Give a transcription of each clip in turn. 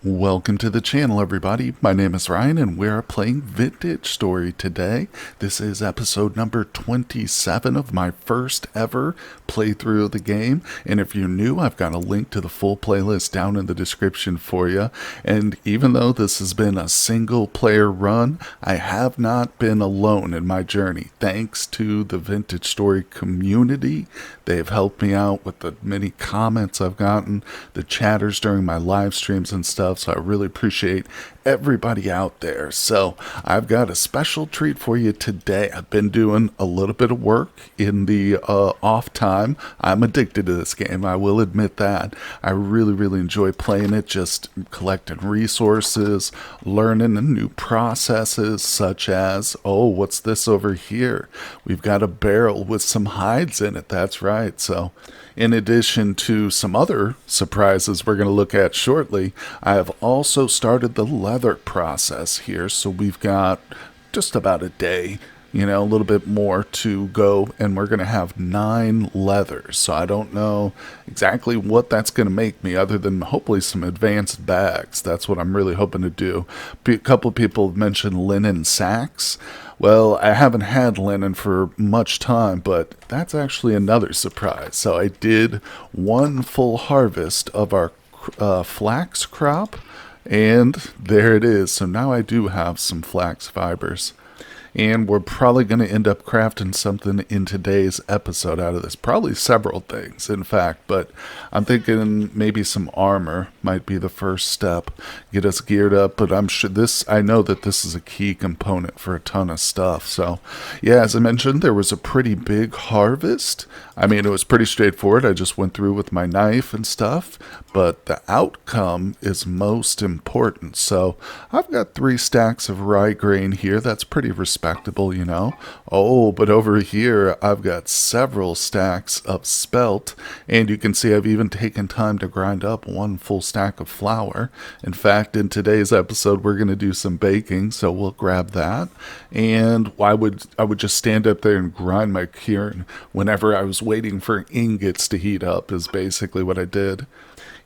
Welcome to the channel, everybody. My name is Ryan, and we are playing Vintage Story today. This is episode number 27 of my first ever playthrough of the game. And if you're new, I've got a link to the full playlist down in the description for you. And even though this has been a single player run, I have not been alone in my journey. Thanks to the Vintage Story community. They've helped me out with the many comments I've gotten, the chatters during my live streams and stuff. So I really appreciate everybody out there. So I've got a special treat for you today. I've been doing a little bit of work in the off time. I'm addicted to this game, I will admit that. I really enjoy playing it, just collecting resources, learning new processes such as, oh, what's this over here? We've got a barrel with some hides in it. That's right. So in addition to some other surprises we're going to look at shortly, I have also started the leather process here. So we've got just about a day, a little bit more to go, and we're going to have 9 leathers. So I don't know exactly what that's going to make me, other than hopefully some advanced bags. That's what I'm really hoping to do. A couple of people have mentioned linen sacks. Well, I haven't had linen for much time, but that's actually another surprise. So I did one full harvest of our flax crop, and there it is. So now I do have some flax fibers. And we're probably going to end up crafting something in today's episode out of this. Probably several things, in fact. But I'm thinking maybe some armor might be the first step. Get us geared up. But I know that this is a key component for a ton of stuff. So, yeah, as I mentioned, there was a pretty big harvest. I mean, it was pretty straightforward. I just went through with my knife and stuff. But the outcome is most important. So I've got 3 stacks of rye grain here. That's pretty respectable, Oh, but over here I've got several stacks of spelt. And you can see I've even taken time to grind up 1 full stack of flour. In fact, in today's episode, we're going to do some baking. So we'll grab that. And I would just stand up there and grind my quern whenever I was waiting for ingots to heat up, is basically what I did.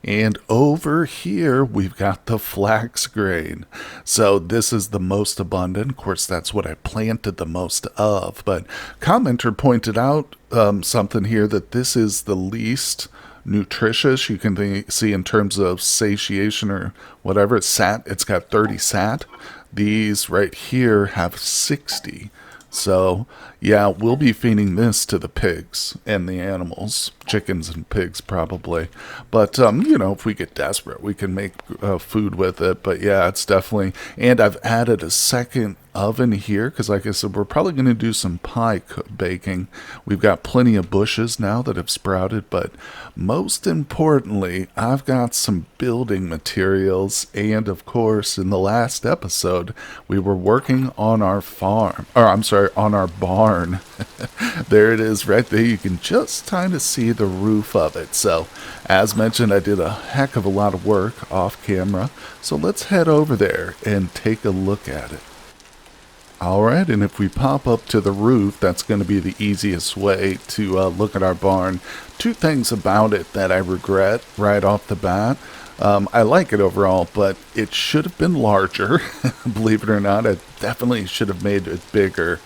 And over here, we've got the flax grain. So this is the most abundant. Of course, that's what I planted the most of. But commenter pointed out something here, that this is the least nutritious you can see in terms of satiation or whatever. It's got 30 sat. These right here have 60. So, yeah, we'll be feeding this to the pigs and the animals, chickens and pigs probably. But, if we get desperate, we can make food with it. But, yeah, it's definitely... And I've added a second oven here because, like I said, we're probably going to do some pie baking. We've got plenty of bushes now that have sprouted. But most importantly, I've got some building materials. And, of course, in the last episode, we were working on our farm. Or, I'm sorry, on our barn. There it is right there. You can just kind of see the roof of it. So, as mentioned, I did a heck of a lot of work off camera. So let's head over there and take a look at it. Alright, and if we pop up to the roof, that's going to be the easiest way to look at our barn. 2 things about it that I regret right off the bat. I like it overall, but it should have been larger. Believe it or not, I definitely should have made it bigger,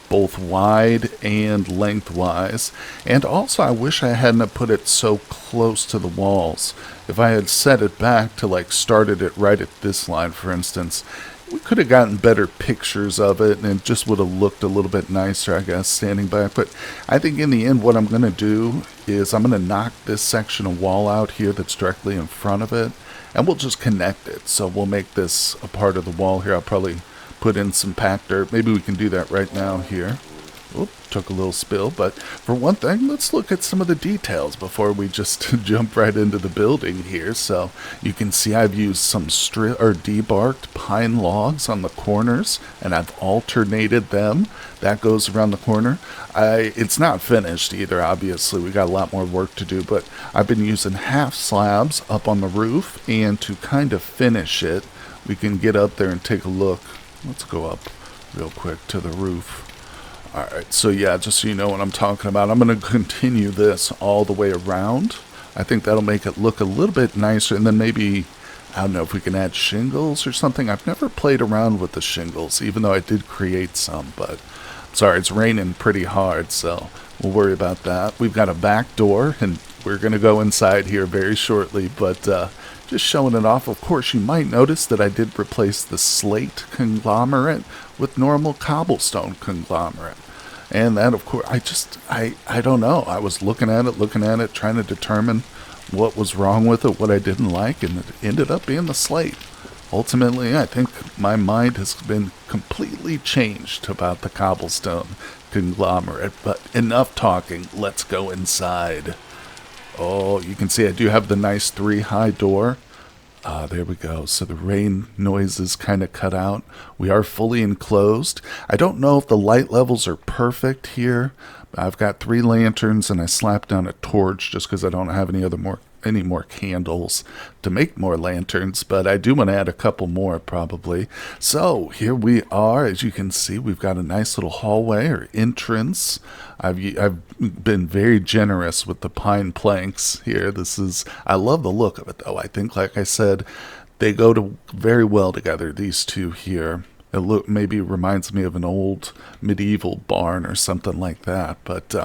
both wide and lengthwise. And also, I wish I hadn't put it so close to the walls. If I had set it back to started it right at this line, for instance, we could have gotten better pictures of it, and it just would have looked a little bit nicer, I guess, standing back. But I think in the end, what I'm going to do is I'm going to knock this section of wall out here that's directly in front of it, and we'll just connect it. So we'll make this a part of the wall here. I'll probably put in some packed dirt. Maybe we can do that right now here. Oop, took a little spill, but for one thing, let's look at some of the details before we just jump right into the building here. So you can see I've used some debarked pine logs on the corners, and I've alternated them. That goes around the corner. It's not finished either, obviously. We got a lot more work to do, but I've been using half slabs up on the roof, and to kind of finish it, we can get up there and take a look. Let's go up real quick to the roof. Alright, so yeah, just so you know what I'm talking about, I'm going to continue this all the way around. I think that'll make it look a little bit nicer, and then maybe I don't know if we can add shingles or something. I've never played around with the shingles, even though I did create some, but sorry, it's raining pretty hard, so we'll worry about that. We've got a back door, and we're going to go inside here very shortly, but just showing it off. Of course, you might notice that I did replace the slate conglomerate with normal cobblestone conglomerate. And that, of course, I don't know. I was looking at it, trying to determine what was wrong with it, what I didn't like, and it ended up being the slate. Ultimately, I think my mind has been completely changed about the cobblestone conglomerate. But enough talking. Let's go inside. Oh, you can see I do have the nice 3-high door. There we go. So the rain noises kind of cut out. We are fully enclosed. I don't know if the light levels are perfect here. I've got 3 lanterns and I slapped down a torch just because I don't have any more candles to make more lanterns, but I do want to add a couple more probably. So here we are. As you can see, we've got a nice little hallway or entrance. I've been very generous with the pine planks here. I love the look of it though. I think, like I said, they go very well together, these two here. It maybe reminds me of an old medieval barn or something like that. But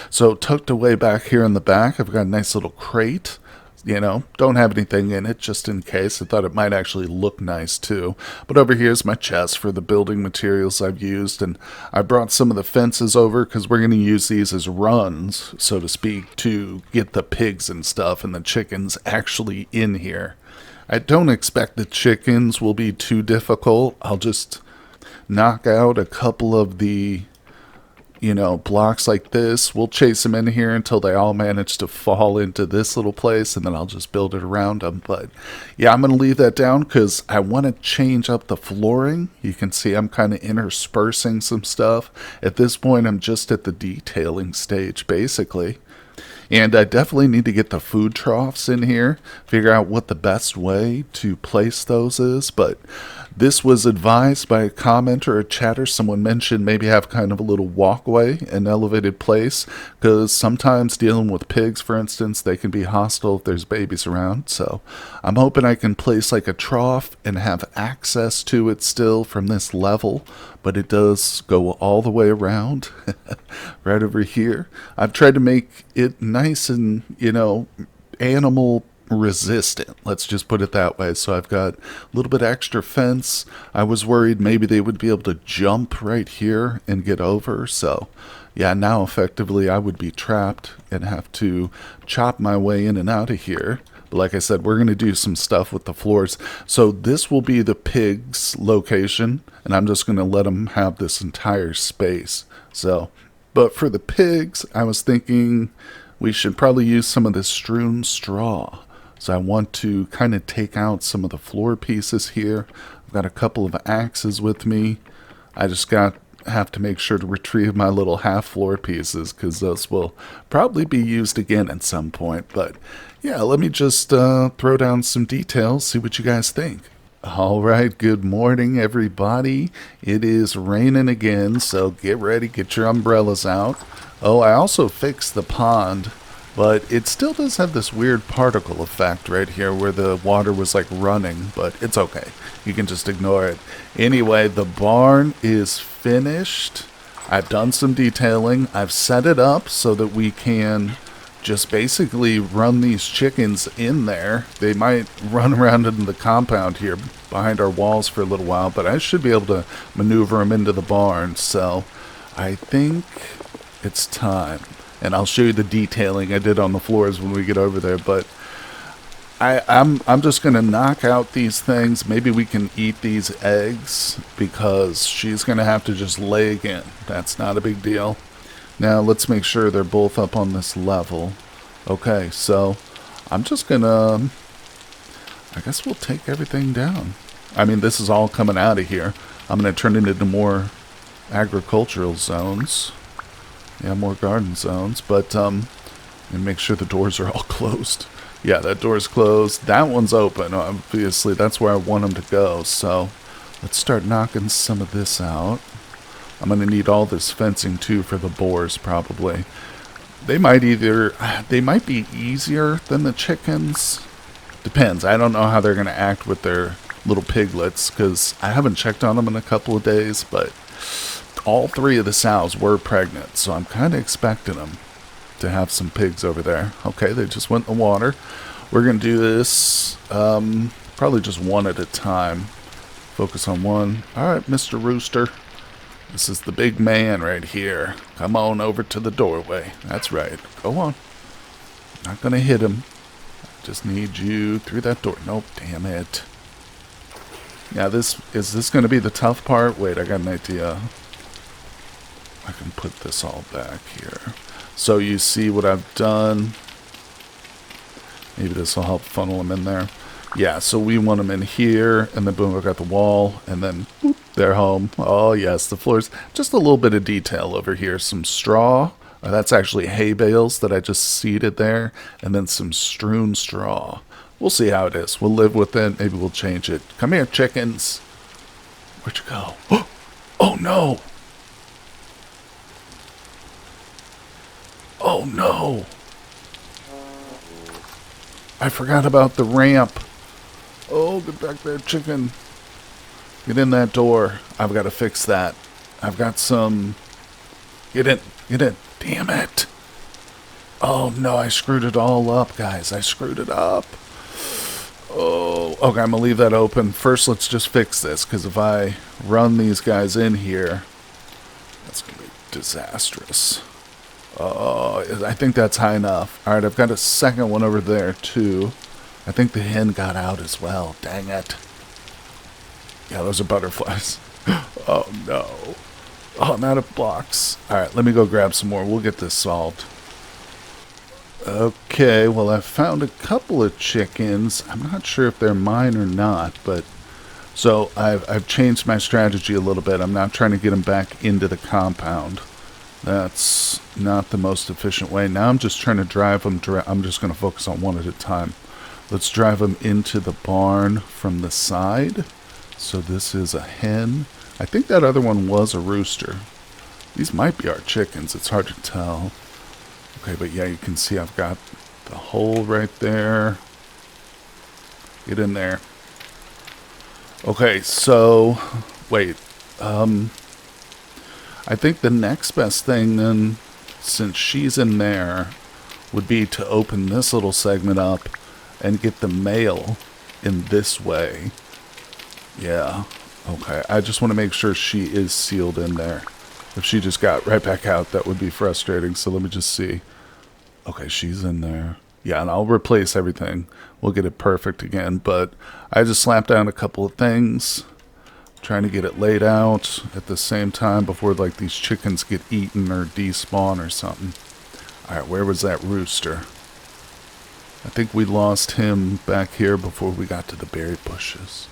so tucked away back here in the back, I've got a nice little crate. Don't have anything in it just in case. I thought it might actually look nice too. But over here is my chest for the building materials I've used. And I brought some of the fences over because we're going to use these as runs, so to speak, to get the pigs and stuff and the chickens actually in here. I don't expect the chickens will be too difficult. I'll just knock out a couple of the, blocks like this. We'll chase them in here until they all manage to fall into this little place, and then I'll just build it around them. But yeah, I'm going to leave that down because I want to change up the flooring. You can see I'm kind of interspersing some stuff. At this point, I'm just at the detailing stage, basically. And I definitely need to get the food troughs in here, figure out what the best way to place those is. But this was advised by a commenter or a chatter. Someone mentioned maybe have kind of a little walkway, an elevated place, because sometimes dealing with pigs, for instance, they can be hostile if there's babies around. So I'm hoping I can place like a trough and have access to it still from this level. But it does go all the way around right over here. I've tried to make it nice and, animal resistant. Let's just put it that way. So I've got a little bit extra fence. I was worried maybe they would be able to jump right here and get over. So yeah, now effectively I would be trapped and have to chop my way in and out of here. But like I said, we're going to do some stuff with the floors. So this will be the pigs' location, and I'm just going to let them have this entire space. So, but for the pigs, I was thinking we should probably use some of this strewn straw. So I want to kind of take out some of the floor pieces here. I've got a couple of axes with me. I just have to make sure to retrieve my little half floor pieces because those will probably be used again at some point. But yeah, let me just throw down some details, see what you guys think. All right, good morning, everybody. It is raining again, so get ready, get your umbrellas out. Oh, I also fixed the pond, but it still does have this weird particle effect right here where the water was like running, but it's okay. You can just ignore it. Anyway, the barn is finished. I've done some detailing. I've set it up so that we can just basically run these chickens in there. They might run around in the compound here behind our walls for a little while, but I should be able to maneuver them into the barn. So I think it's time. And I'll show you the detailing I did on the floors when we get over there. But I'm just going to knock out these things. Maybe we can eat these eggs because she's going to have to just lay again. That's not a big deal. Now let's make sure they're both up on this level. Okay, so I'm just going to, I guess we'll take everything down. I mean, this is all coming out of here. I'm going to turn it into more agricultural zones. Yeah, more garden zones, but and make sure the doors are all closed. Yeah, that door's closed. That one's open. Obviously, that's where I want them to go. So let's start knocking some of this out. I'm going to need all this fencing, too, for the boars, probably. They might be easier than the chickens. Depends. I don't know how they're going to act with their little piglets, because I haven't checked on them in a couple of days, but all 3 of the sows were pregnant, so I'm kind of expecting them to have some pigs over there. Okay, they just went in the water. We're going to do this probably just one at a time. Focus on one. All right, Mr. Rooster. This is the big man right here. Come on over to the doorway. That's right. Go on. Not going to hit him. Just need you through that door. Nope, damn it. Yeah, is this going to be the tough part? Wait, I got an idea. I can put this all back here. So you see what I've done. Maybe this will help funnel them in there. Yeah, so we want them in here, and then boom, I've got the wall, and then boop, they're home. Oh yes, the floors. Just a little bit of detail over here. Some straw. That's actually hay bales that I just seeded there, and then some strewn straw. We'll see how it is. We'll live with it. Maybe we'll change it. Come here, chickens. Where'd you go? Oh no! Oh no! I forgot about the ramp. Oh, get back there, chicken. Get in that door. I've got to fix that. I've got some... Get in. Get in. Damn it. Oh, no, I screwed it all up, guys. I screwed it up. Oh, okay, I'm going to leave that open. First, let's just fix this, because if I run these guys in here, that's going to be disastrous. Oh, I think that's high enough. All right, I've got a second one over there, too. I think the hen got out as well. Dang it. Yeah, those are butterflies. Oh, no. Oh, I'm out of blocks. All right, let me go grab some more. We'll get this solved. Okay, well, I found a couple of chickens. I'm not sure if they're mine or not, but... So, I've changed my strategy a little bit. I'm not trying to get them back into the compound. That's not the most efficient way. Now I'm just trying to drive them... I'm just going to focus on one at a time. Let's drive them into the barn from the side. So this is a hen. I think that other one was a rooster. These might be our chickens. It's hard to tell. Okay, but yeah, you can see I've got the hole right there. Get in there. Okay, so... Wait. I think the next best thing then, since she's in there, would be to open this little segment up and get the male in this way. Yeah. Okay. I just want to make sure she is sealed in there. If she just got right back out, that would be frustrating. So let me just see. Okay, she's in there. Yeah, and I'll replace everything. We'll get it perfect again. But I just slapped down a couple of things. Trying to get it laid out at the same time before like these chickens get eaten or despawn or something. Alright, where was that rooster? I think we lost him back here before we got to the berry bushes.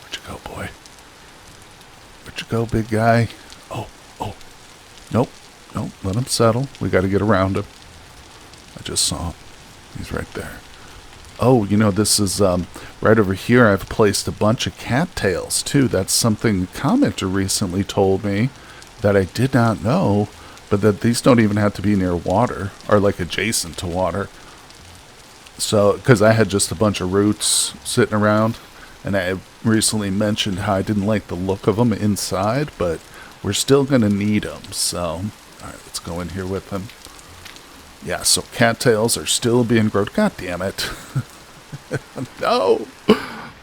Where'd you go, boy? Where'd you go, big guy? Oh. Nope. Let him settle. We got to get around him. I just saw him. He's right there. Oh, you know, this is right over here. I've placed a bunch of cattails, too. That's something a commenter recently told me that I did not know, but that these don't even have to be near water or like adjacent to water. So, because I had just a bunch of roots sitting around, and I recently mentioned how I didn't like the look of them inside, but we're still going to need them. So, all right, let's go in here with them. Yeah, so cattails are still being grown. God damn it. No.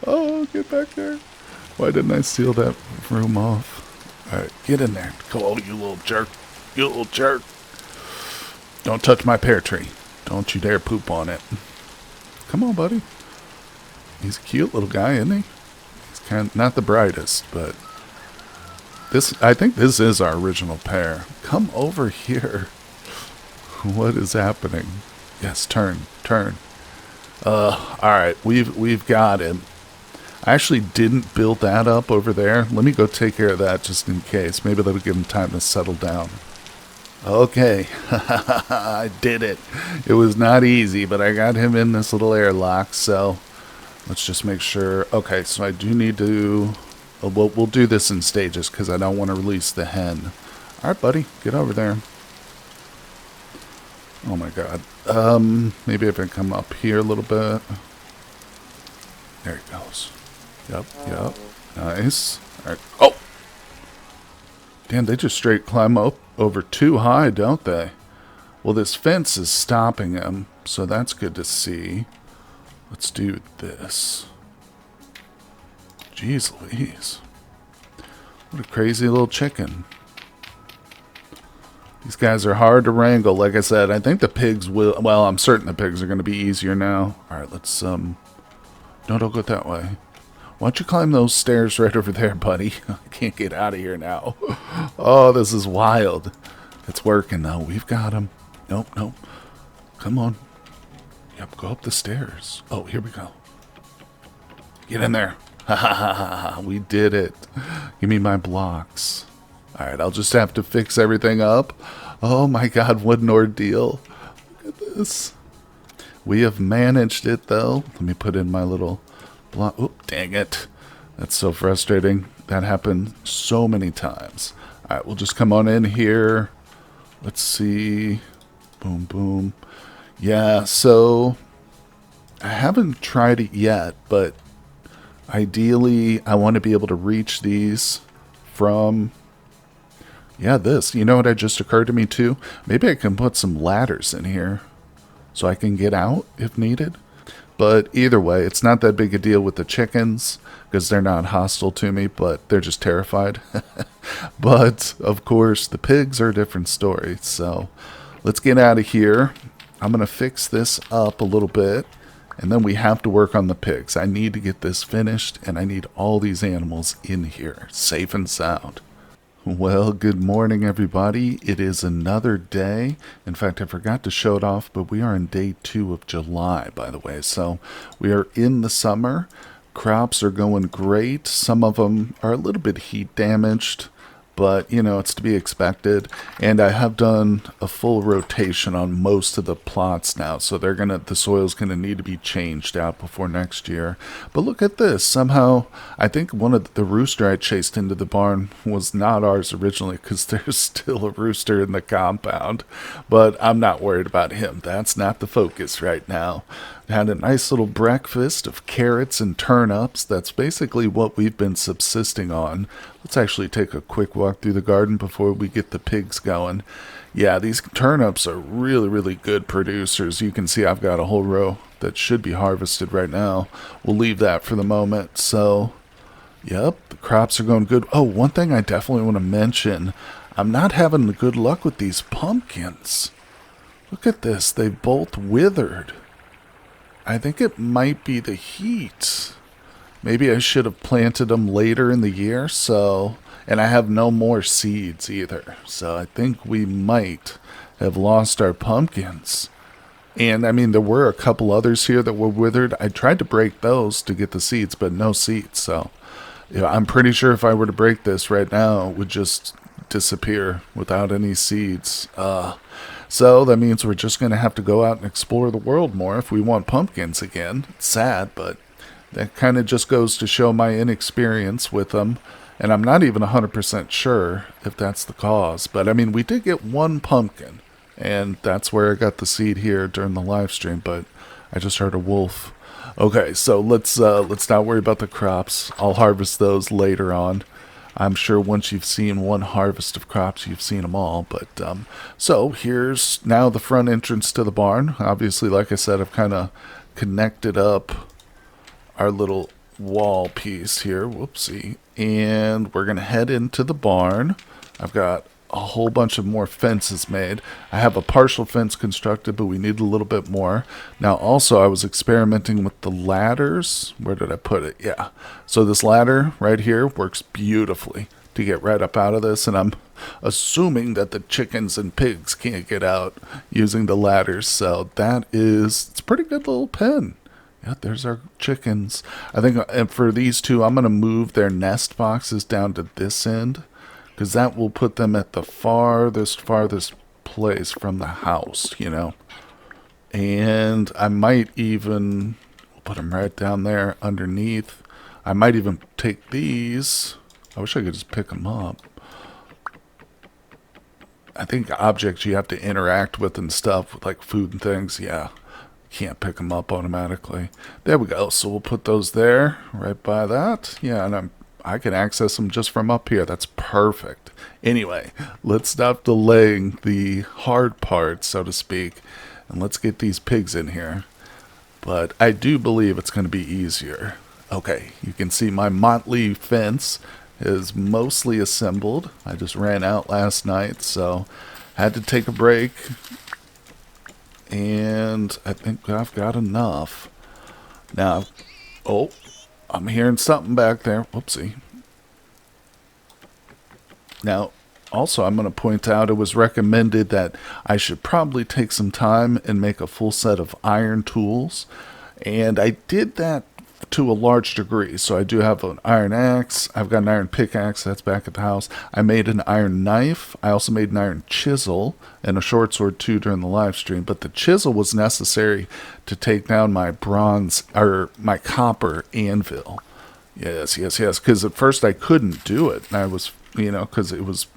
Oh, get back there. Why didn't I seal that room off? All right, get in there. Go, oh, you little jerk. You little jerk. Don't touch my pear tree. Don't you dare poop on it. Come on, buddy. He's a cute little guy, isn't he? He's kind of not the brightest, but I think this is our original pear. Come over here. What is happening? Yes, turn. Alright, we've got him. I actually didn't build that up over there. Let me go take care of that just in case. Maybe that'll give him time to settle down. Okay. I did it. It was not easy, but I got him in this little airlock, so let's just make sure. Okay, so I do need to... We'll do this in stages because I don't want to release the hen. Alright, buddy. Get over there. Oh my god. Maybe if I come up here a little bit. There he goes. Yep, yep. Nice. All right. Oh! Damn, they just straight climb up over too high, don't they? Well, this fence is stopping him, so that's good to see. Let's do this. Jeez Louise. What a crazy little chicken. These guys are hard to wrangle. Like I said, I think the pigs will... Well, I'm certain the pigs are going to be easier now. Alright, let's... No, don't go that way. Why don't you climb those stairs right over there, buddy? I can't get out of here now. Oh, this is wild. It's working, though. We've got him. Nope, nope. Come on. Yep, go up the stairs. Oh, here we go. Get in there. Ha ha ha ha ha. We did it. Give me my blocks. Alright, I'll just have to fix everything up. Oh my god, what an ordeal. Look at this. We have managed it, though. Let me put in my little block. Oh, dang it. That's so frustrating. That happened so many times. Alright, we'll just come on in here. Let's see. Boom, boom. Yeah, so I haven't tried it yet, but ideally I want to be able to reach these from... Yeah, this. You know what had just occurred to me, too? Maybe I can put some ladders in here so I can get out if needed. But either way, it's not that big a deal with the chickens because they're not hostile to me, but they're just terrified. But, of course, the pigs are a different story. So let's get out of here. I'm going to fix this up a little bit, and then we have to work on the pigs. I need to get this finished, and I need all these animals in here, safe and sound. Well, good morning, everybody. It is another day. In fact, I forgot to show it off, but we are in day 2 of July, by the way. So we are in the summer. Crops are going great. Some of them are a little bit heat damaged, but, you know, it's to be expected. And I have done a full rotation on most of the plots now, so the soil's gonna need to be changed out before next year. But look at this. Somehow, I think one of the rooster I chased into the barn was not ours originally, because there's still a rooster in the compound. But I'm not worried about him. That's not the focus right now. Had a nice little breakfast of carrots and turnips. That's basically what we've been subsisting on. Let's actually take a quick walk through the garden before we get the pigs going. Yeah, these turnips are really, really good producers. You can see I've got a whole row that should be harvested right now. We'll leave that for the moment. So, yep, the crops are going good. Oh, one thing I definitely want to mention. I'm not having good luck with these pumpkins. Look at this. They've both withered. I think it might be the heat. Maybe I should have planted them later in the year, and I have no more seeds either. So I think we might have lost our pumpkins. And I mean, there were a couple others here that were withered. I tried to break those to get the seeds, but no seeds. So yeah, I'm pretty sure if I were to break this right now, it would just disappear without any seeds. So that means we're just going to have to go out and explore the world more if we want pumpkins again. It's sad, but that kind of just goes to show my inexperience with them. And I'm not even 100% sure if that's the cause. But I mean, we did get one pumpkin, and that's where I got the seed here during the live stream. But I just heard a wolf. Okay, so let's not worry about the crops. I'll harvest those later on. I'm sure once you've seen one harvest of crops, you've seen them all. But so here's now the front entrance to the barn. Obviously, like I said, I've kind of connected up our little wall piece here. Whoopsie. And we're going to head into the barn. I've got a whole bunch of more fences made. I have a partial fence constructed, but we need a little bit more. Now, also, I was experimenting with the ladders. Where did I put it? Yeah. So this ladder right here works beautifully to get right up out of this, and I'm assuming that the chickens and pigs can't get out using the ladders. So it's a pretty good little pen. Yeah, there's our chickens. I think for these two, I'm going to move their nest boxes down to this end, because that will put them at the farthest place from the house, you know. And I might even put them right down there underneath. I might even take these. I wish I could just pick them up. I think objects you have to interact with and stuff, like food and things, yeah. Can't pick them up automatically. There we go. So we'll put those there, right by that. Yeah, and I can access them just from up here. That's perfect. Anyway, let's stop delaying the hard part, so to speak, and let's get these pigs in here. But I do believe it's going to be easier. Okay, you can see my motley fence is mostly assembled. I just ran out last night, so had to take a break. And I think I've got enough. Now, oh, I'm hearing something back there. Whoopsie. Now, also, I'm going to point out it was recommended that I should probably take some time and make a full set of iron tools. And I did that to a large degree. So I do have an iron axe. I've got an iron pickaxe. That's back at the house. I made an iron knife. I also made an iron chisel and a short sword too during the live stream. But the chisel was necessary to take down my bronze or my copper anvil. Yes. Because at first I couldn't do it. And I was, because it was,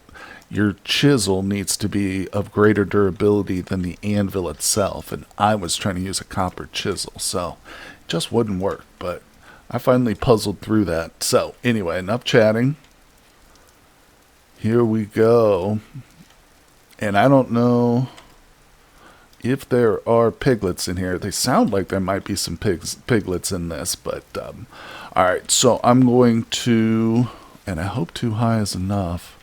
your chisel needs to be of greater durability than the anvil itself. And I was trying to use a copper chisel. So it just wouldn't work. But I finally puzzled through that. So anyway, enough chatting. Here we go. And I don't know if there are piglets in here. They sound like there might be some piglets in this. But alright, so I'm going to, and I hope 2 high is enough.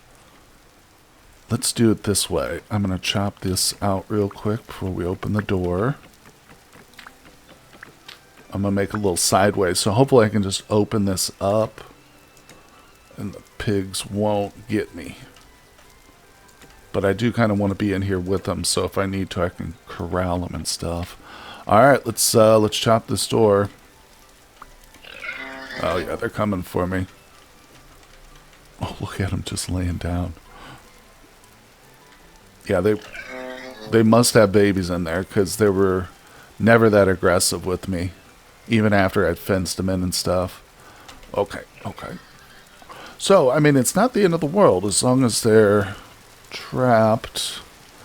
Let's do it this way. I'm going to chop this out real quick before we open the door. I'm going to make a little sideways, so hopefully I can just open this up and the pigs won't get me. But I do kind of want to be in here with them, so if I need to, I can corral them and stuff. Alright, let's chop this door. Oh yeah, they're coming for me. Oh, look at them just laying down. Yeah, they must have babies in there, because they were never that aggressive with me, even after I'd fenced them in and stuff. Okay. So, I mean, it's not the end of the world as long as they're trapped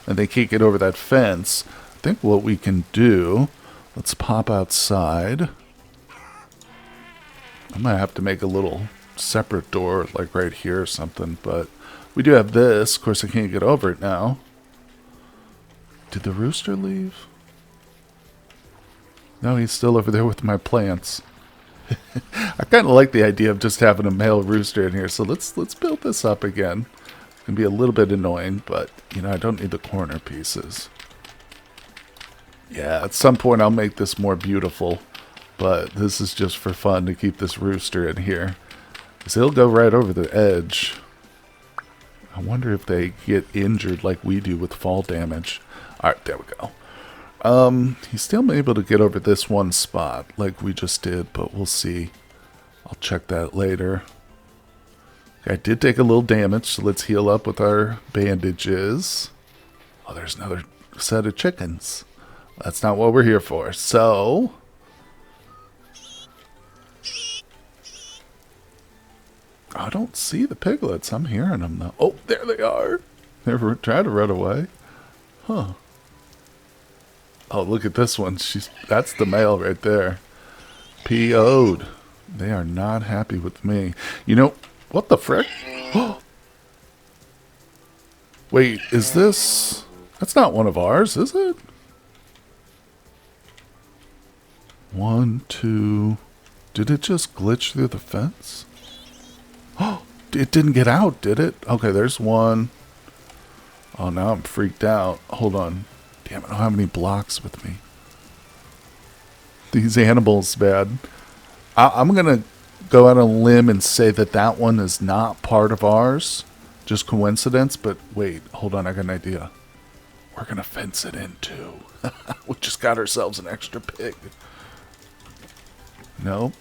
and they can't get over that fence. I think what we can do, let's pop outside. I might have to make a little separate door, like right here or something, but we do have this. Of course, I can't get over it now. Did the rooster leave? No, he's still over there with my plants. I kind of like the idea of just having a male rooster in here, so let's build this up again. It's going to be a little bit annoying, but, I don't need the corner pieces. Yeah, at some point I'll make this more beautiful, but this is just for fun to keep this rooster in here. Because he'll go right over the edge. I wonder if they get injured like we do with fall damage. Alright, there we go. He's still able to get over this one spot like we just did, but we'll see. I'll check that later. I did take a little damage, so let's heal up with our bandages. Oh, there's another set of chickens. That's not what we're here for. So I don't see the piglets. I'm hearing them though. Oh, there they are. They're trying to run away. Huh. Oh, look at this one. That's the male right there. PO'd. They are not happy with me. What the frick? Wait, is this... That's not one of ours, is it? 1, 2... Did it just glitch through the fence? Oh, it didn't get out, did it? Okay, there's one. Oh, now I'm freaked out. Hold on. Damn, I don't have any blocks with me. These animals, man. I'm going to go out on a limb and say that one is not part of ours. Just coincidence, but wait. Hold on, I got an idea. We're going to fence it in, too. We just got ourselves an extra pig. Nope.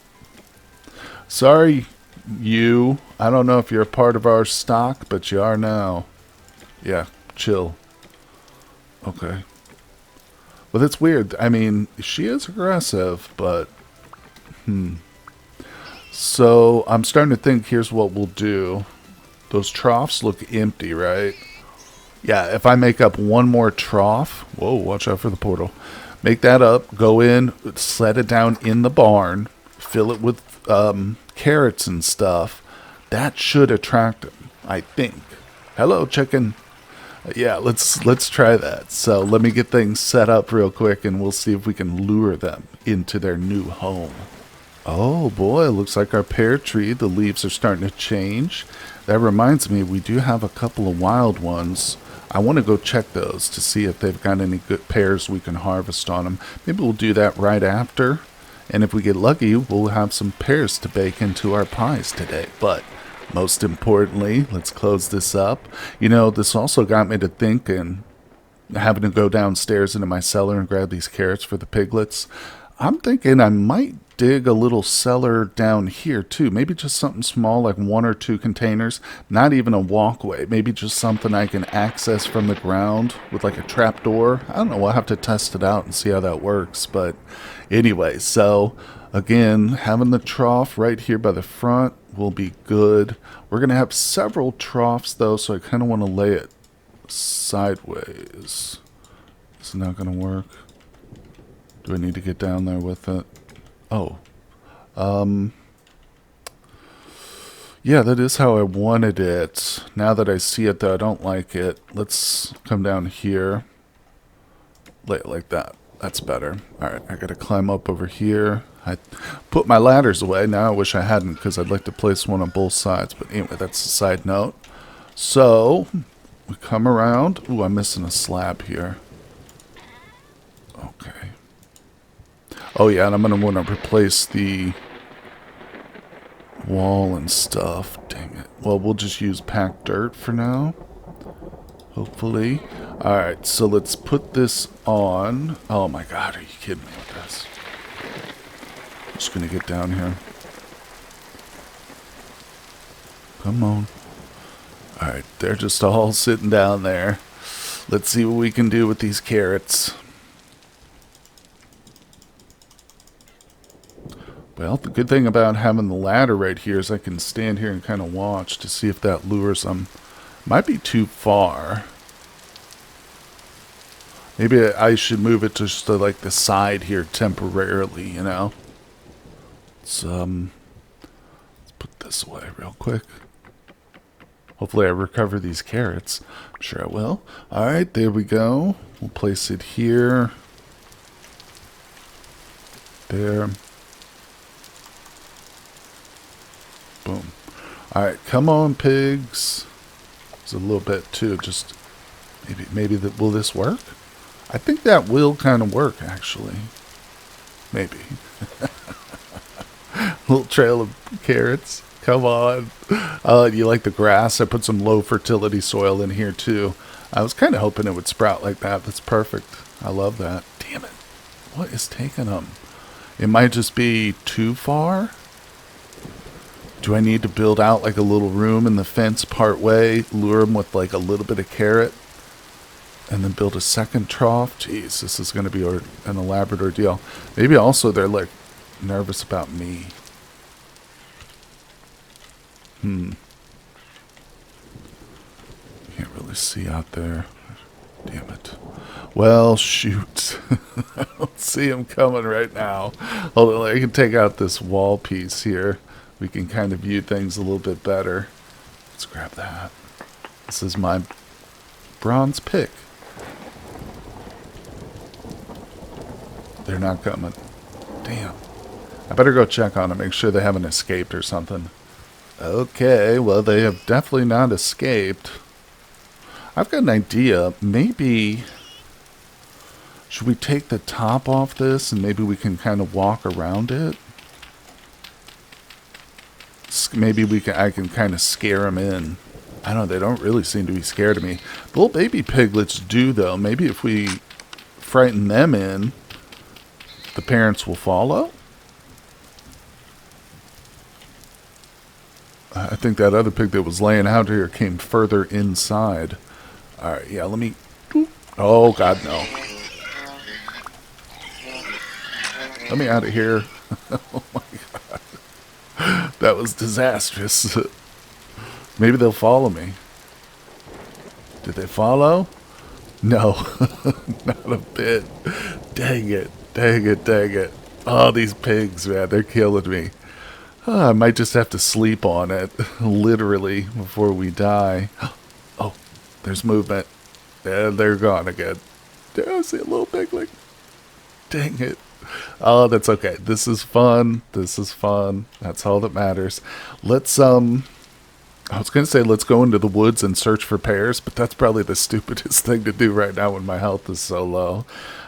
Sorry, you. I don't know if you're a part of our stock, but you are now. Yeah, chill. Okay. Well, that's weird. I mean, she is aggressive, but... So, I'm starting to think, here's what we'll do. Those troughs look empty, right? Yeah, if I make up one more trough... Whoa, watch out for the portal. Make that up, go in, set it down in the barn, fill it with carrots and stuff. That should attract them, I think. Hello, chicken. Yeah, let's try that. So let me get things set up real quick, and we'll see if we can lure them into their new home. Oh boy, looks like our pear tree, the leaves are starting to change. That reminds me, we do have a couple of wild ones. I want to go check those to see if they've got any good pears we can harvest on them. Maybe we'll do that right after. And if we get lucky, we'll have some pears to bake into our pies today. But most importantly, let's close this up. You know, this also got me to thinking, having to go downstairs into my cellar and grab these carrots for the piglets. I'm thinking I might dig a little cellar down here too. Maybe just something small, like 1 or 2 containers. Not even a walkway. Maybe just something I can access from the ground with like a trap door. I don't know. We'll have to test it out and see how that works. But anyway, so again, having the trough right here by the front will be good. We're going to have several troughs though, so I kind of want to lay it sideways. It's not going to work. Do I need to get down there with it? Oh. Yeah, that is how I wanted it. Now that I see it, though, I don't like it. Let's come down here. Lay it like that. That's better. Alright, I gotta climb up over here. I put my ladders away. Now I wish I hadn't, because I'd like to place one on both sides. But anyway, that's a side note. So, we come around. Ooh, I'm missing a slab here. Okay. Oh yeah, and I'm going to want to replace the wall and stuff. Dang it. Well, we'll just use packed dirt for now. Hopefully. Alright, so let's put this on. Oh my god, are you kidding me with this? I'm just going to get down here. Come on. Alright, they're just all sitting down there. Let's see what we can do with these carrots. Well, the good thing about having the ladder right here is I can stand here and kind of watch to see if that lures them. Might be too far. Maybe I should move it just to like the side here temporarily, you know. Let's put this away real quick. Hopefully I recover these carrots. I'm sure I will. Alright, there we go. We'll place it here. There. Boom. Alright, come on, pigs. It's a little bit too, just maybe will this work? I think that will kind of work, actually. Maybe. Little trail of carrots. Come on. You like the grass? I put some low fertility soil in here too. I was kind of hoping it would sprout like that. That's perfect. I love that. Damn it. What is taking them? It might just be too far. Do I need to build out like a little room in the fence part way, lure them with like a little bit of carrot, and then build a second trough? Jeez, this is going to be an elaborate ordeal. Maybe also they're like nervous about me. Can't really see out there. Damn it. Well, shoot. I don't see him coming right now. Hold on, I can take out this wall piece here. We can kind of view things a little bit better. Let's grab that. This is my bronze pick. They're not coming. Damn. I better go check on them, make sure they haven't escaped or something. Okay, well, they have definitely not escaped. I've got an idea. Maybe... should we take the top off this and maybe we can kind of walk around it? Maybe I can kind of scare them in. I don't know, they don't really seem to be scared of me. The little baby piglets do, though. Maybe if we frighten them in, the parents will follow? I think that other pig that was laying out here came further inside. Alright, yeah, let me... oh, God, no. Let me out of here. Oh, my God. That was disastrous. Maybe they'll follow me. Did they follow? No, not a bit. Dang it, dang it, dang it. Oh, these pigs, man, they're killing me. I might just have to sleep on it, literally, before we die. Oh, there's movement. And they're gone again. I see a little pigling. Dang it. Oh, that's okay. This is fun. This is fun. That's all that matters. Let's, I was going to say let's go into the woods and search for pears, but that's probably the stupidest thing to do right now when my health is so low.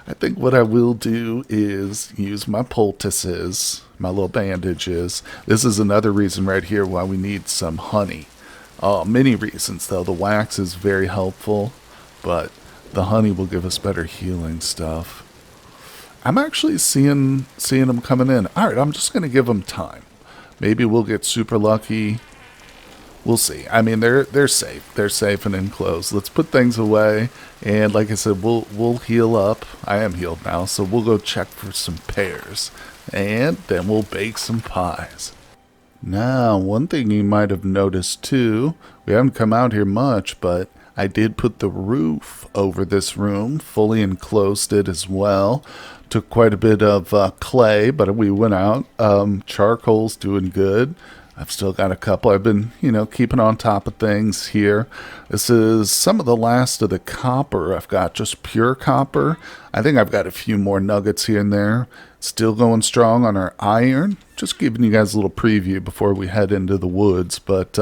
I think what I will do is use my poultices, my little bandages. This is another reason right here why we need some honey. Many reasons, though. The wax is very helpful, but the honey will give us better healing stuff. I'm actually seeing them coming in. All right, I'm just going to give them time. Maybe we'll get super lucky. We'll see. I mean, they're safe. They're safe and enclosed. Let's put things away, and like I said, we'll heal up. I am healed now, so we'll go check for some pears, and then we'll bake some pies. Now, one thing you might have noticed too, we haven't come out here much, but I did put the roof over this room, fully enclosed it as well. Took quite a bit of clay, but we went out. Charcoal's doing good. I've still got a couple. I've been, keeping on top of things here. This is some of the last of the copper. I've got just pure copper. I think I've got a few more nuggets here and there. Still going strong on our iron. Just giving you guys a little preview before we head into the woods. But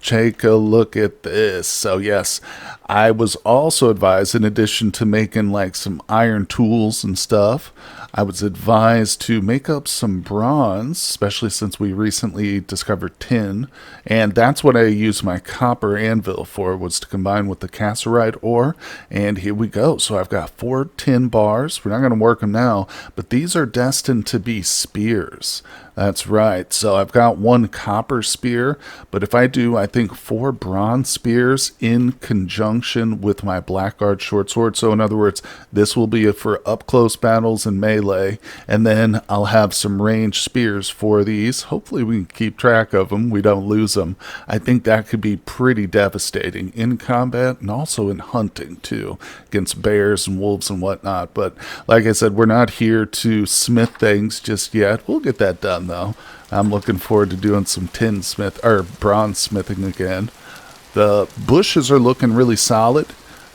take a look at this. So yes, I was also advised, in addition to making like some iron tools and stuff, I was advised to make up some bronze, especially since we recently discovered tin, and that's what I used my copper anvil for, was to combine with the cassiterite ore, and here we go. So I've got 4 tin bars. We're not going to work them now, but these are destined to be spears. That's right. So I've got 1 copper spear, but if I do, I think 4 bronze spears in conjunction with my blackguard short sword. So in other words, this will be for up close battles and melee, and then I'll have some ranged spears for these. Hopefully we can keep track of them. We don't lose them. I think that could be pretty devastating in combat and also in hunting too, against bears and wolves and whatnot. But like I said, we're not here to smith things just yet. We'll get that done though. I'm looking forward to doing some bronze smithing again. The bushes are looking really solid.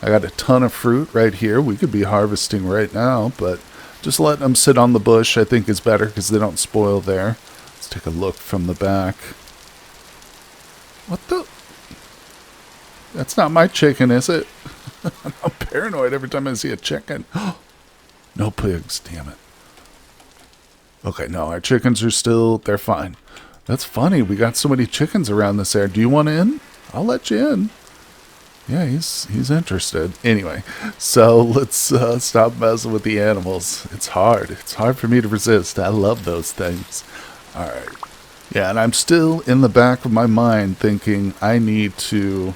I got a ton of fruit right here. We could be harvesting right now, but just letting them sit on the bush I think is better because they don't spoil there. Let's take a look from the back. What the? That's not my chicken, is it? I'm paranoid every time I see a chicken. No pigs, damn it. Okay, no, our chickens are they're fine. That's funny, we got so many chickens around this area. Do you want in? I'll let you in. Yeah, he's interested. Anyway, so let's stop messing with the animals. It's hard. It's hard for me to resist. I love those things. All right. Yeah, and I'm still in the back of my mind thinking I need to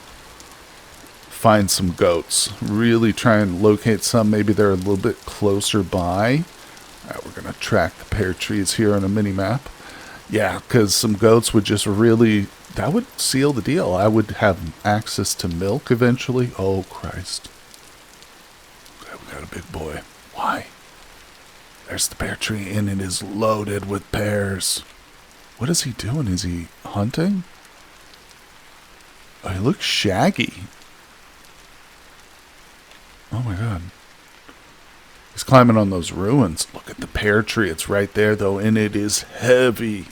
find some goats. Really try and locate some. Maybe they're a little bit closer by. All right, we're going to track the pear trees here on a mini-map. Yeah, because some goats would just really... That would seal the deal. I would have access to milk eventually. Oh, Christ. Okay, we got a big boy. Why? There's the pear tree, and it is loaded with pears. What is he doing? Is he hunting? Oh, he looks shaggy. Oh, my God. He's climbing on those ruins. Look at the pear tree. It's right there, though, and it is heavy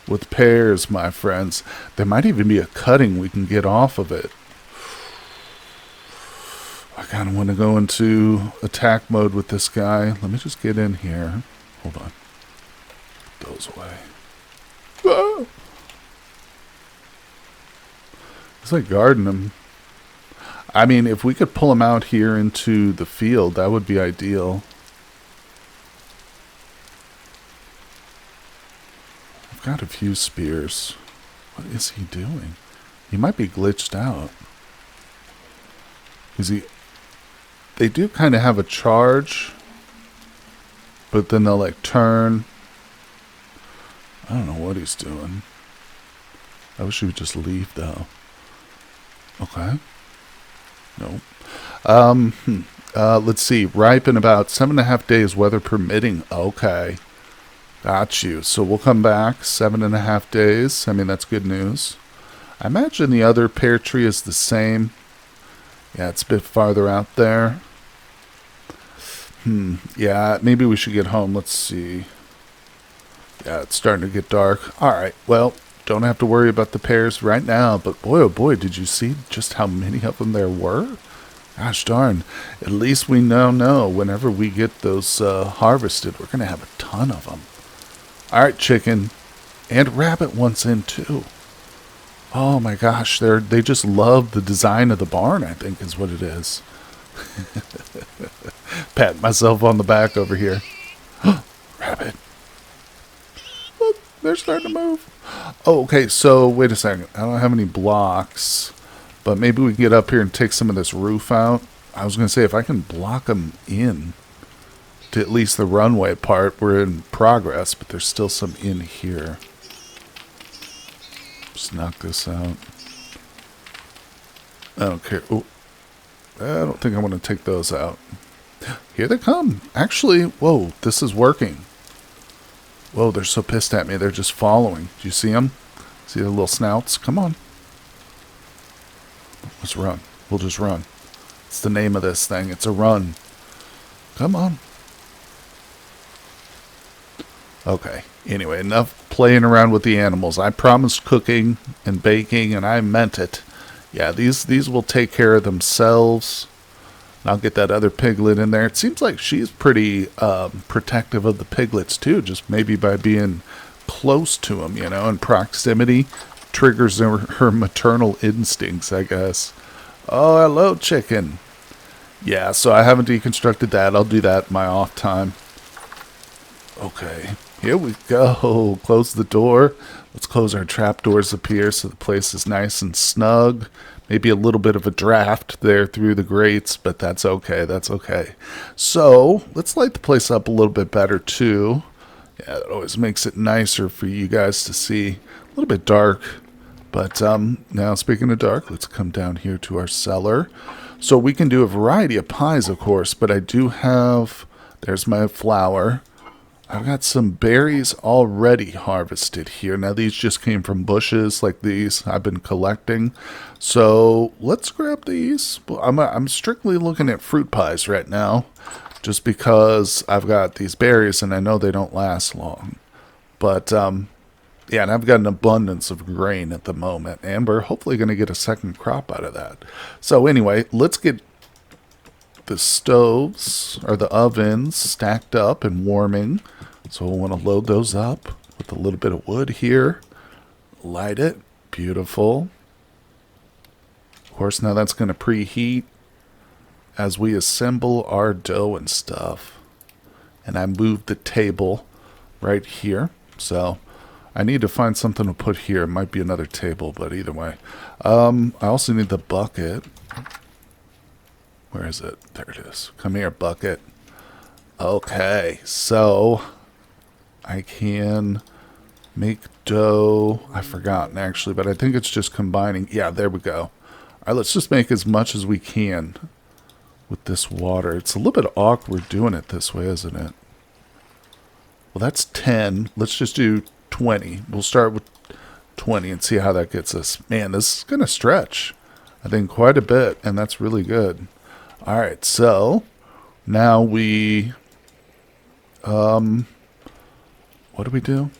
with pears, my friends. There might even be a cutting we can get off of it. I kind of want to go into attack mode with this guy. Let me just get in here. Hold on. Put those away. Ah! It's like guarding him. I mean, if we could pull him out here into the field, that would be ideal. Got a few spears. What is he doing? He might be glitched out. Is he? They do kind of have a charge, but then they'll like turn. I don't know what he's doing. I wish he would just leave though. Okay. No. Let's see. Ripe in about 7.5 days, weather permitting. Okay. Got you. So we'll come back 7.5 days. I mean, that's good news. I imagine the other pear tree is the same. Yeah, it's a bit farther out there. Yeah, maybe we should get home. Let's see. Yeah, it's starting to get dark. All right. Well, don't have to worry about the pears right now. But boy, oh boy, did you see just how many of them there were? Gosh darn. At least we now know whenever we get those harvested, we're going to have a ton of them. All right, chicken. And rabbit wants in too. Oh my gosh, they just love the design of the barn, I think is what it is. Pat myself on the back over here. Rabbit. Look, they're starting to move. Oh, okay, so wait a second. I don't have any blocks, but maybe we can get up here and take some of this roof out. I was going to say, if I can block them in to at least the runway part, we're in progress, but there's still some in here. Just knock this out. I don't care. Ooh. I don't think I want to take those out. Here they come. Actually, whoa, this is working. Whoa, they're so pissed at me. They're just following. Do you see them? See their little snouts? Come on. Let's run. We'll just run. It's the name of this thing. It's a run. Come on. Okay. Anyway, enough playing around with the animals. I promised cooking and baking, and I meant it. Yeah, these will take care of themselves. I'll get that other piglet in there. It seems like she's pretty protective of the piglets, too, just maybe by being close to them, you know, and proximity triggers her maternal instincts, I guess. Oh, hello, chicken. Yeah, so I haven't deconstructed that. I'll do that in my off time. Okay, here we go. Close the door. Let's close our trap doors up here so the place is nice and snug. Maybe a little bit of a draft there through the grates, but that's okay. That's okay. So let's light the place up a little bit better too. Yeah, that always makes it nicer for you guys to see. A little bit dark, but now speaking of dark, let's come down here to our cellar. So we can do a variety of pies, of course, but I do have, there's my flour. I've got some berries already harvested here. Now, these just came from bushes like these I've been collecting. So let's grab these. I'm strictly looking at fruit pies right now just because I've got these berries and I know they don't last long. But, yeah, and I've got an abundance of grain at the moment. And we're hopefully going to get a second crop out of that. So anyway, let's get the stoves or the ovens stacked up and warming. So we'll want to load those up with a little bit of wood here. Light it. Beautiful. Of course, now that's going to preheat as we assemble our dough and stuff. And I moved the table right here. So I need to find something to put here. It might be another table, but either way. I also need the bucket. Where is it? There it is. Come here, bucket. Okay, so I can make dough. I've forgotten, actually, but I think it's just combining. Yeah, there we go. All right, let's just make as much as we can with this water. It's a little bit awkward doing it this way, isn't it? Well, that's 10. Let's just do 20. We'll start with 20 and see how that gets us. Man, this is going to stretch, I think, quite a bit, and that's really good. All right, so now we, what do we do?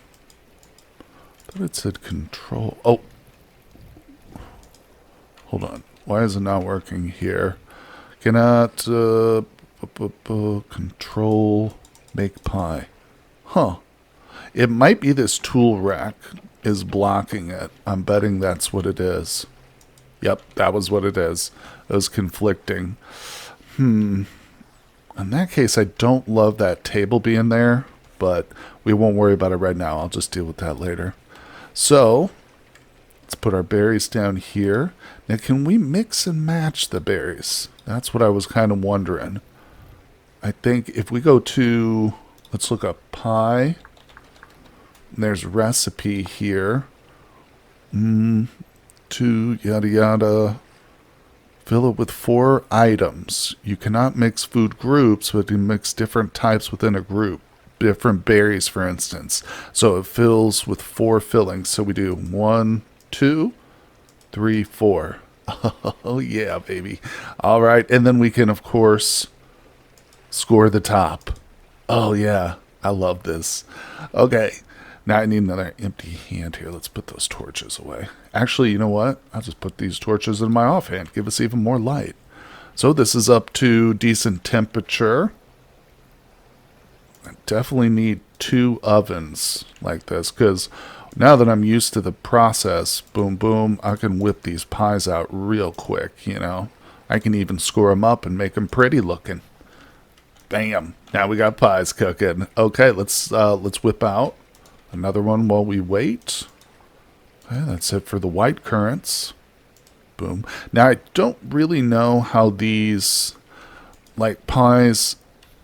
I thought it said control. Oh, hold on. Why is it not working here? Cannot control make pie. Huh. It might be this tool rack is blocking it. I'm betting that's what it is. Yep, that was what it is. It was conflicting. In that case, I don't love that table being there, but we won't worry about it right now. I'll just deal with that later. So, let's put our berries down here. Now, can we mix and match the berries? That's what I was kind of wondering. I think if we go to, let's look up pie. There's recipe here. To yada yada. Fill it with 4 items. You cannot mix food groups, but you mix different types within a group. Different berries, for instance. So it fills with 4 fillings. So we do 1, 2, 3, 4. Oh, yeah, baby. All right. And then we can, of course, score the top. Oh, yeah. I love this. Okay. Now I need another empty hand here. Let's put those torches away. Actually, you know what? I'll just put these torches in my offhand. Give us even more light. So this is up to decent temperature. I definitely need 2 ovens like this, because now that I'm used to the process, boom, boom, I can whip these pies out real quick, you know. I can even score them up and make them pretty looking. Bam. Now we got pies cooking. Okay, let's whip out another one while we wait. Okay, that's it for the white currants. Boom. Now, I don't really know how these, like, pies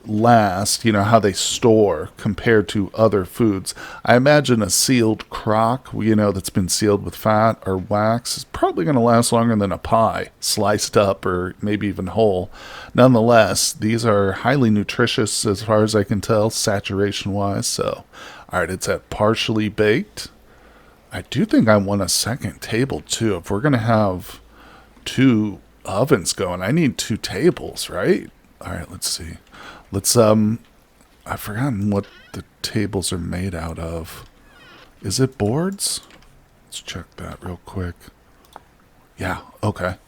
last, you know, how they store compared to other foods. I imagine a sealed crock, you know, that's been sealed with fat or wax is probably going to last longer than a pie, sliced up or maybe even whole. Nonetheless, these are highly nutritious as far as I can tell, saturation-wise. So, all right, it's at partially baked. I do think I want a second table, too. If we're going to have 2 ovens going, I need 2 tables, right? All right, let's see. Let's, I've forgotten what the tables are made out of. Is it boards? Let's check that real quick. Yeah, okay.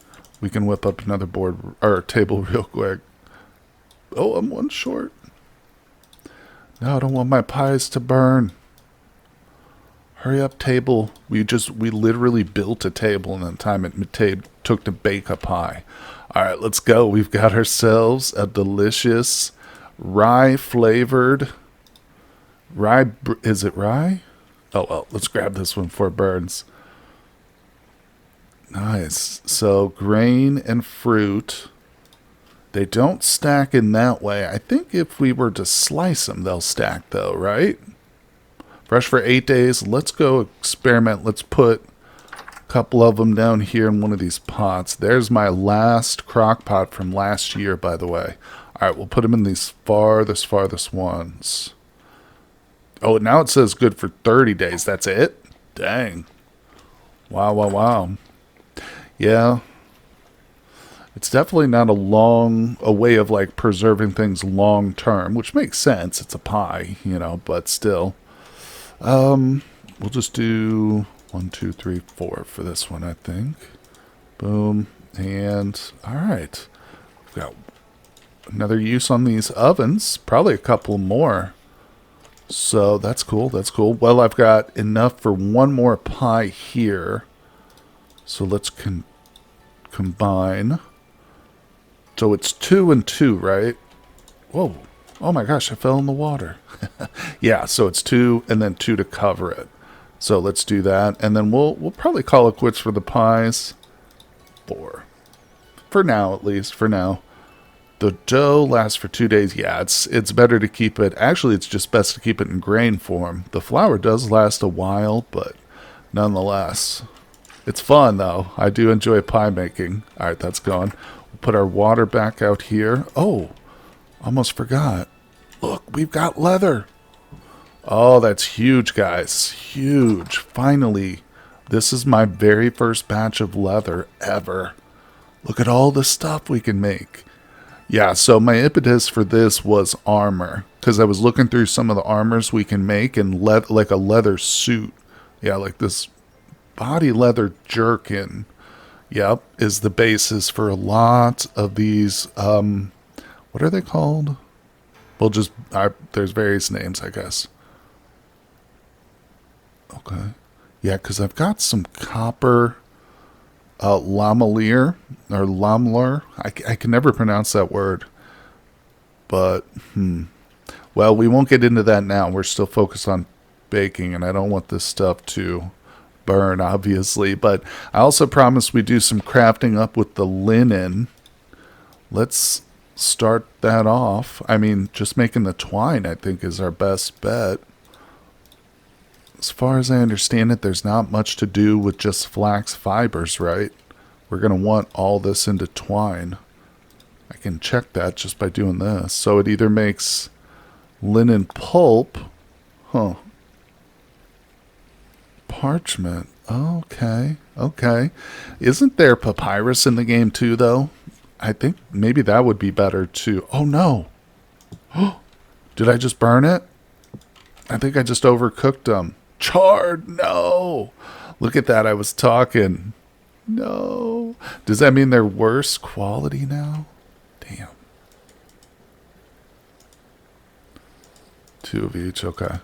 We can whip up another board, or table real quick. Oh, I'm one short. No, I don't want my pies to burn. Hurry up, table. We literally built a table in the time it took to bake a pie. All right, let's go. We've got ourselves a delicious rye-flavored rye. Is it rye? Oh, well, let's grab this one before it burns. Nice. So, grain and fruit. They don't stack in that way. I think if we were to slice them, they'll stack, though, right? Fresh for 8 days. Let's go experiment. Let's put a couple of them down here in one of these pots. There's my crock pot from last year, by the way. All right, we'll put them in these farthest ones. Oh, now it says good for 30 days. That's it? Dang. Wow. Yeah. It's definitely not a way of, like, preserving things long term, which makes sense. It's a pie, you know, but still. We'll just do 1, 2, 3, 4 for this one, I think. Boom. And, alright. We've got another use on these ovens. Probably a couple more. So, that's cool. Well, I've got enough for one more pie here. So, let's combine. So, it's 2 and 2, right? Whoa. Oh my gosh, I fell in the water. Yeah, so it's 2 and then 2 to cover it. So let's do that. And then we'll probably call it quits for the pies. 4. For now, at least. For now. The dough lasts for 2 days. Yeah, it's better to keep it. Actually, it's just best to keep it in grain form. The flour does last a while, but nonetheless. It's fun, though. I do enjoy pie making. All right, that's gone. We'll put our water back out here. Oh, almost forgot. Look, we've got leather. Oh, that's huge, guys. Huge. Finally, this is my very first batch of leather ever. Look at all the stuff we can make. Yeah, so my impetus for this was armor, because I was looking through some of the armors we can make, and like a leather suit. Yeah, like this body leather jerkin. Yep, is the basis for a lot of these, what are they called? Well, there's various names, I guess. Okay. Yeah, because I've got some copper lamelier, or lamler. I can never pronounce that word. But, well, we won't get into that now. We're still focused on baking, and I don't want this stuff to burn, obviously. But I also promised we do some crafting up with the linen. Let's start that off. I mean, just making the twine, I think, is our best bet. As far as I understand it, there's not much to do with just flax fibers, right? we're going to want all this into twine. I can check that just by doing this. So it either makes linen pulp. Huh. Parchment. Okay. Okay. Isn't there papyrus in the game too, though? I think maybe that would be better too. Oh, no. Did I just burn it? I think I just overcooked them. Charred. No. Look at that. I was talking. No. Does that mean they're worse quality now? Damn. 2 of each. Okay.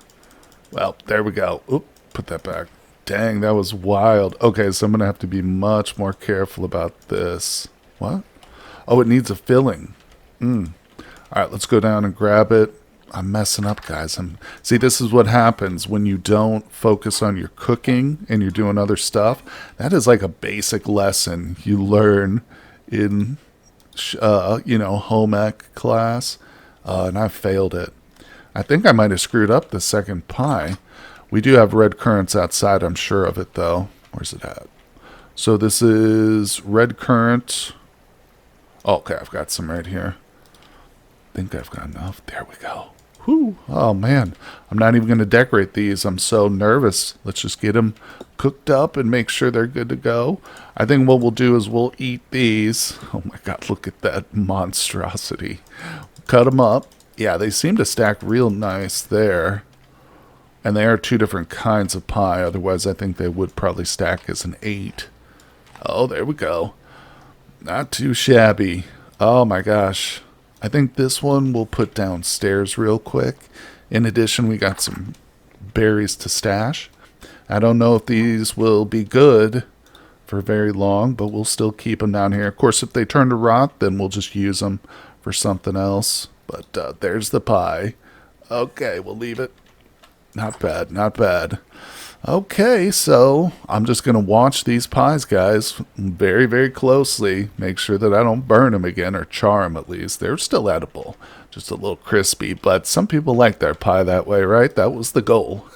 Well, there we go. Oop. Put that back. Dang, that was wild. Okay, so I'm going to have to be much more careful about this. What? Oh, it needs a filling. All right, let's go down and grab it. I'm messing up, guys. See, this is what happens when you don't focus on your cooking and you're doing other stuff. That is like a basic lesson you learn in, home ec class, and I failed it. I think I might have screwed up the second pie. We do have red currants outside, I'm sure of it, though. Where's it at? So this is red currant. Oh, okay, I've got some right here. I think I've got enough. There we go. Whew. Oh, man. I'm not even going to decorate these. I'm so nervous. Let's just get them cooked up and make sure they're good to go. I think what we'll do is we'll eat these. Oh, my God, look at that monstrosity. Cut them up. Yeah, they seem to stack real nice there. And they are 2 different kinds of pie. Otherwise, I think they would probably stack as an 8. Oh, there we go. Not too shabby. Oh, my gosh. I think this one we'll put downstairs real quick. In addition, we got some berries to stash. I don't know if these will be good for very long, but we'll still keep them down here. Of course, if they turn to rot, then we'll just use them for something else. But there's the pie. Okay, we'll leave it. Not bad, not bad. Okay, so I'm just going to watch these pies, guys, very, very closely. Make sure that I don't burn them again, or char them at least. They're still edible, just a little crispy. But some people like their pie that way, right? That was the goal.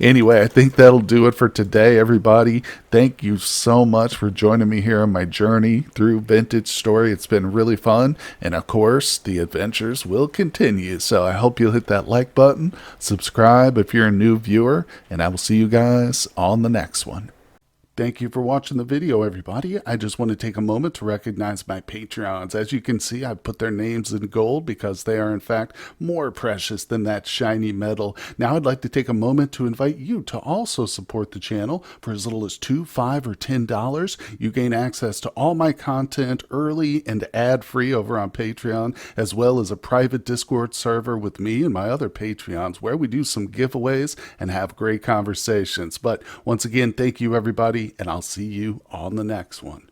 Anyway, I think that'll do it for today, everybody. Thank you so much for joining me here on my journey through Vintage Story. It's been really fun. And of course, the adventures will continue. So I hope you'll hit that like button, subscribe if you're a new viewer, and I will see you guys on the next one. Thank you for watching the video, everybody. I just want to take a moment to recognize my Patreons. As you can see, I put their names in gold because they are, in fact, more precious than that shiny metal. Now, I'd like to take a moment to invite you to also support the channel for as little as $2, $5, or $10. You gain access to all my content early and ad-free over on Patreon, as well as a private Discord server with me and my other Patreons where we do some giveaways and have great conversations. But once again, thank you, everybody, and I'll see you on the next one.